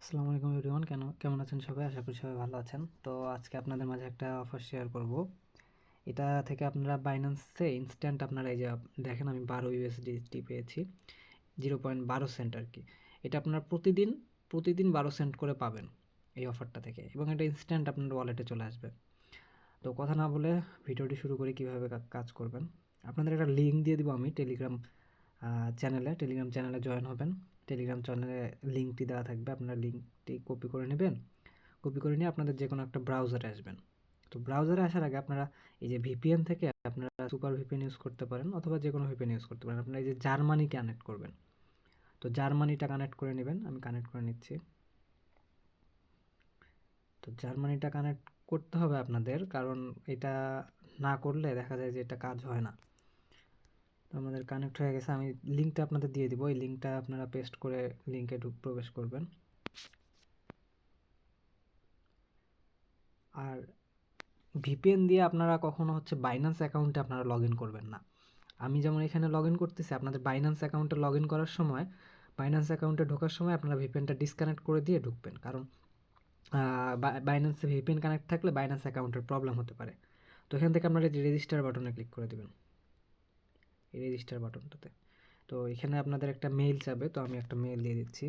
আসসালামু আলাইকুম এভরিওয়ান, কেমন আছেন সবাই? আশা করি সবাই ভালো আছেন। তো আজকে আপনাদের মাঝে একটা অফার শেয়ার করব। এটা থেকে আপনারা বাইন্যান্সে ইনস্ট্যান্ট আপনারা এই যে দেখেন আমি 12 USDT পেয়েছি, 0.12 সেন্ট আর কি। এটা আপনারা প্রতিদিন 12 সেন্ট করে পাবেন এই অফারটা থেকে, এবং এটা ইনস্ট্যান্ট আপনার ওয়ালেটে চলে আসবে। তো কথা না বলে ভিডিওটি শুরু করে কীভাবে কাজ করবেন। আপনাদের একটা লিঙ্ক দিয়ে দিব আমি টেলিগ্রাম চ্যানেলে জয়েন হবেন। টেলিগ্রাম চ্যানেলে লিঙ্কটি দেওয়া থাকবে, আপনারা লিঙ্কটি কপি করে নেবেন। কপি করে নিয়ে আপনাদের যে কোনো একটা ব্রাউজারে আসবেন। তো ব্রাউজারে আসার আগে আপনারা এই যে ভিপিএন থেকে আপনারা সুপার ভিপিএন ইউজ করতে পারেন, অথবা যে কোনো ভিপিএন ইউজ করতে পারেন। আপনারা এই যে জার্মানি কানেক্ট করবেন, তো জার্মানিটা কানেক্ট করে নেবেন। আমি কানেক্ট করে নিচ্ছি। তো জার্মানিটা কানেক্ট করতে হবে আপনাদের, কারণ এটা না করলে দেখা যায় যে এটা কাজ হয় না। তো আমাদের কানেক্ট হয়ে গেছে। আমি লিঙ্কটা আপনাদের দিয়ে দিব, এই লিঙ্কটা আপনারা পেস্ট করে লিঙ্কে প্রবেশ করবেন। আর ভিপিএন দিয়ে আপনারা কখনো বাইন্যান্স অ্যাকাউন্টে আপনারা লগ ইন করবেন না। আমি যেমন এখানে লগ ইন করতেছি, আপনাদের বাইন্যান্স অ্যাকাউন্টে লগ ইন করার সময়, বাইন্যান্স অ্যাকাউন্টে ঢোকার সময় আপনারা ভিপিএনটা ডিসকানেক্ট করে দিয়ে ঢুকবেন। কারণ বাইন্যান্সে ভিপিএন কানেক্ট থাকলে বাইন্যান্স অ্যাকাউন্টের প্রবলেম হতে পারে। তো এখান থেকে আপনারা এই রেজিস্টার বাটনে ক্লিক করে দেবেন, এই রেজিস্টার বাটনটাতে। তো এখানে আপনাদের একটা মেইল চাবে, তো আমি একটা মেইল দিয়ে দিচ্ছি।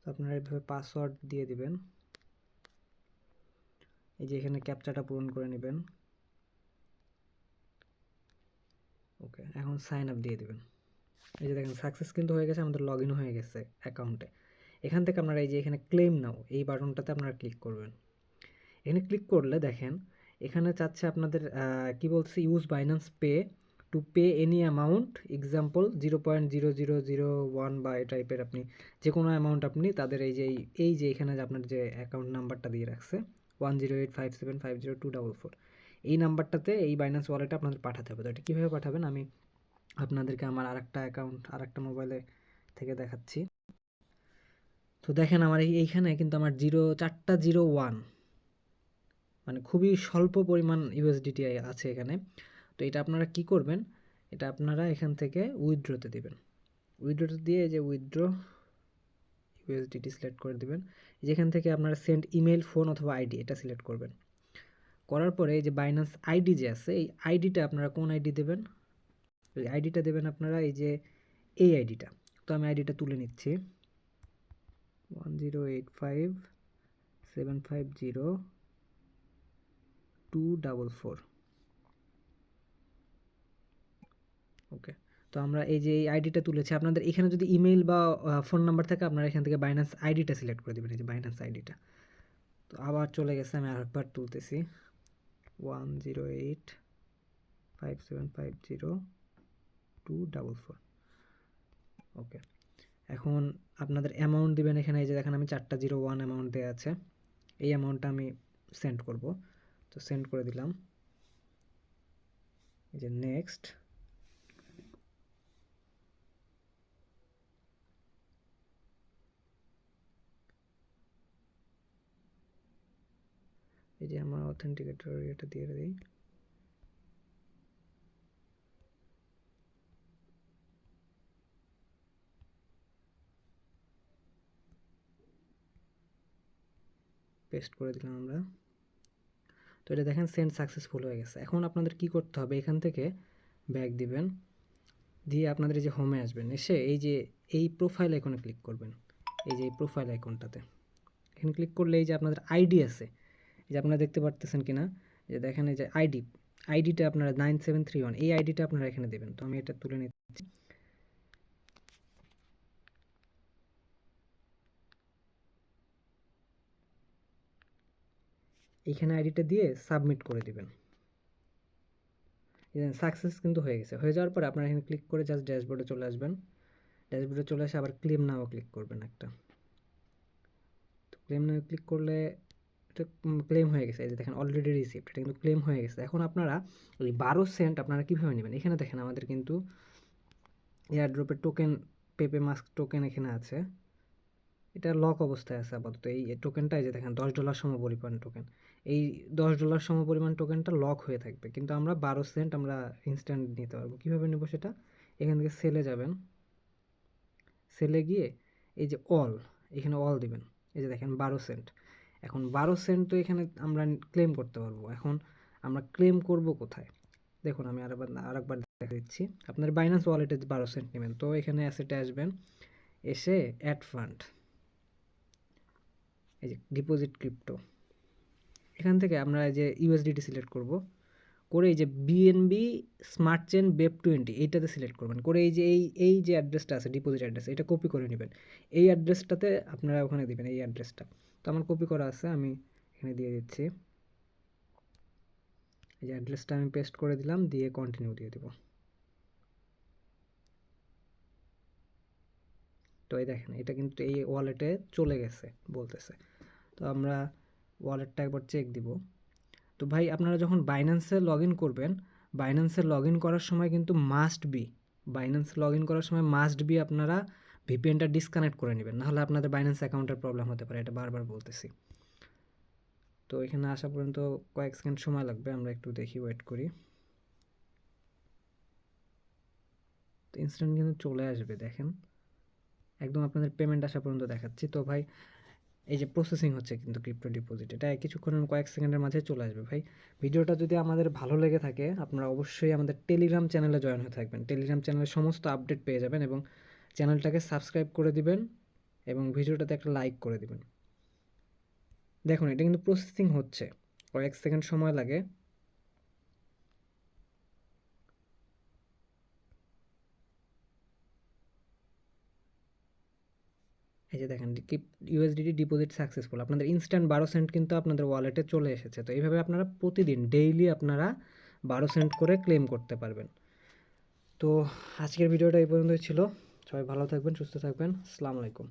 তো আপনারা এইভাবে পাসওয়ার্ড দিয়ে দিবেন। এই যে এখানে ক্যাপচাটা পূরণ করে নেবেন। ওকে, এখন সাইন আপ দিয়ে দেবেন। এই যে দেখেন সাকসেস কিন্তু হয়ে গেছে, আমাদের লগ ইন হয়ে গেছে অ্যাকাউন্টে। এখান থেকে আপনারা এই যে এখানে ক্লেম নাও, এই বাটনটাতে আপনারা ক্লিক করবেন। এখানে ক্লিক করলে দেখেন এখানে চাচ্ছে আপনাদের কি বলছে, use Binance pay to pay any amount, example 0.0001 বা এই টাইপের আপনি যে কোনো অ্যামাউন্ট আপনি তাদের এই যে এখানে যে আপনার যে অ্যাকাউন্ট নাম্বারটা দিয়ে রাখছে 108575024, এই নাম্বারটাতে এই বাইন্যান্স ওয়ালেটে আপনাদের পাঠাতে হবে। তো এটা কীভাবে পাঠাবেন আমি আপনাদেরকে আমার আরেকটা মোবাইলে থেকে দেখাচ্ছি। তো দেখেন আমার এইখানে কিন্তু আমার 4টা 01, মানে খুবই স্বল্প পরিমাণ ইউএসডিটি আছে এখানে। তো এটা আপনারা কি করবেন, এটা আপনারা এখান থেকে উইথড্রোতে দিবেন। উইথড্রোতে দিয়ে যে উইথড্রো ইউএসডিটি সিলেক্ট করে দিবেন। যেখান থেকে আপনারা সেন্ড ইমেল, ফোন অথবা আইডি এটা সিলেক্ট করবেন। করার পরে এই যে বাইন্যান্স আইডি যে আছে, এই আইডিটা আপনারা কোন আইডি দেবেন, এই আইডিটা দেবেন আপনারা এই আইডিটা। তো আমি আইডিটা তুলে নিচ্ছি, 108575024। ওকে, তো আমরা এই যে এই আইডিটা তুলেছি। আপনাদের এখানে যদি ইমেল বা ফোন নাম্বার থাকে, আপনারা এখান থেকে বাইন্যান্স আইডিটা সিলেক্ট করে দেবেন, এই যে বাইন্যান্স আইডিটা। তো আবার চলে গেছে, আমি আরেকবার তুলতেছি, 108575024। ওকে, এখন আপনাদের অ্যামাউন্ট দিবেন। এখানে এই যে দেখেন আমি 4টা 01 অ্যামাউন্ট দেওয়া আছে, এই অ্যামাউন্টটা আমি সেন্ড করব। তো সেন্ড করে দিলাম, এই যে নেক্সট। এই যে আমার অথেন্টিকেটর এটা দিয়ে দিই। পেস্ট করে দিলাম আমরা। তো এটা দেখেন সেন্ড সাকসেসফুল হয়ে গেছে। এখন আপনাদের কি করতে হবে, এখান থেকে ব্যাক দিবেন, দিয়ে আপনাদের এই যে হোমে আসবেন। এসে এই প্রোফাইল আইকনে ক্লিক করবেন, এই যে এই প্রোফাইল আইকনটাতে এখানে ক্লিক করলে এই যে আপনাদের আইডি আছে, এই যে আপনারা দেখতে পারতেছেন কিনা, এই যে দেখেন এই যে আইডিটা আপনারা 9731, এই আইডিটা আপনারা এখানে দেবেন। তো আমি এটা তুলে নিচ্ছি। এইখানে আইডিটা দিয়ে সাবমিট করে দিবেন। সাকসেস কিন্তু হয়ে গেছে। হয়ে যাওয়ার পরে আপনারা এখানে ক্লিক করে জাস্ট ড্যাশবোর্ডে চলে আসবেন। ড্যাশবোর্ডে চলে আসে আবার ক্লেম নাও ক্লিক করবেন একটা। তো ক্লেম নাও ক্লিক করলে এটা ক্লেম হয়ে গেছে। এই যে দেখেন অলরেডি রিসিভড, এটা কিন্তু ক্লেম হয়ে গেছে। এখন আপনারা ওই 12 সেন্ট আপনারা কীভাবে নেবেন, এখানে দেখেন আমাদের কিন্তু এয়ারড্রপের টোকেন পেপে মাস্ক টোকেন এখানে আছে, এটা লক অবস্থায় আছে আপাতত। এই টোকেনটা এই যে দেখেন $10 সমপরিমাণ টোকেন, এই $10 সমপরিমাণ টোকেনটা লক হয়ে থাকবে, কিন্তু আমরা 12 সেন্ট আমরা ইনস্ট্যান্ট নিতে পারবো। কীভাবে নেবো সেটা, এখান থেকে সেলে যাবেন, সেলে গিয়ে এই যে অল, এখানে অল দিবেন, এই যে দেখেন 12 সেন্ট। এখন 12 সেন্ট তো এখানে আমরা ক্লেম করতে পারবো। এখন আমরা ক্লেম করব কোথায়, দেখুন আমি আরেকবার দেখা দিচ্ছি। আপনার বাইন্যান্স ওয়ালেটে 12 সেন্ট নেবেন, তো এখানে অ্যাসেটে আসবেন, এসে অ্যাড ফান্ড, এই যে ডিপোজিট ক্রিপ্টো, এখান থেকে আমরা এই যে ইউএসডিটি সিলেক্ট করব, করে এই যে বিএনবি স্মার্ট চেন বেপ 20 এইটাতে সিলেক্ট করবেন, করে এই যে এই যে অ্যাড্রেসটা আছে ডিপোজিট অ্যাড্রেস, এটা কপি করে নেবেন। এই অ্যাড্রেসটাতে আপনারা ওখানে দিবেন, এই অ্যাড্রেসটা তো আমার কপি করা আছে, আমি এখানে দিয়ে দিচ্ছি। এই যে অ্যাড্রেসটা আমি পেস্ট করে দিলাম, দিয়ে কন্টিনিউ দিয়ে দিব। তো এই দেখেন এটা কিন্তু এই ওয়ালেটে চলে গেছে বলতেছে। তো আমরা ওয়ালেটটা একবার চেক দিব। তো ভাই আপনারা যখন বাইন্যান্সে লগ ইন করবেন, বাইন্যান্সে লগ ইন করার সময় কিন্তু বাইন্যান্সে লগ ইন করার সময় মাস্ট বি আপনারা ভিপিএনটা ডিসকানেক্ট করে নেবেন, নাহলে আপনাদের বাইন্যান্স অ্যাকাউন্টের প্রবলেম হতে পারে, এটা বারবার বলতেছি। তো এখানে আসা পর্যন্ত কয়েক সেকেন্ড সময় লাগবে, আমরা একটু দেখি, ওয়েট করি। তো ইনস্ট্যান্ট কিন্তু চলে আসবে, দেখেন একদম আপনাদের পেমেন্ট আসা পর্যন্ত দেখাচ্ছি। তো ভাই এই যে প্রসেসিং হচ্ছে কিন্তু ক্রিপ্টো ডিপোজিট, এটা কিছুক্ষণের কয়েক সেকেন্ডের মাঝে চলে আসবে। ভাই ভিডিওটা যদি আমাদের ভালো লেগে থাকে, আপনারা অবশ্যই আমাদের টেলিগ্রাম চ্যানেলে জয়েন হয়ে থাকবেন, টেলিগ্রাম চ্যানেলে সমস্ত আপডেট পেয়ে যাবেন, এবং চ্যানেলটাকে সাবস্ক্রাইব করে দিবেন এবং ভিডিওটাতে একটা লাইক করে দিবেন। দেখুন এটা কিন্তু প্রসেসিং হচ্ছে, কয়েক সেকেন্ড সময় লাগে। এই যে দেখেন ইউএসডিটি ডিপোজিট সাকসেসফুল, আপনাদের ইনস্ট্যান্ট 12 সেন্ট কিন্তু আপনাদের ওয়ালেটে চলে এসেছে। তো এইভাবে আপনারা প্রতিদিন ডেইলি আপনারা 12 সেন্ট করে ক্লেম করতে পারবেন। তো আজকের ভিডিওটা এই পর্যন্তই ছিল। সবাই ভালো থাকবেন, সুস্থ থাকবেন। আসসালামু আলাইকুম।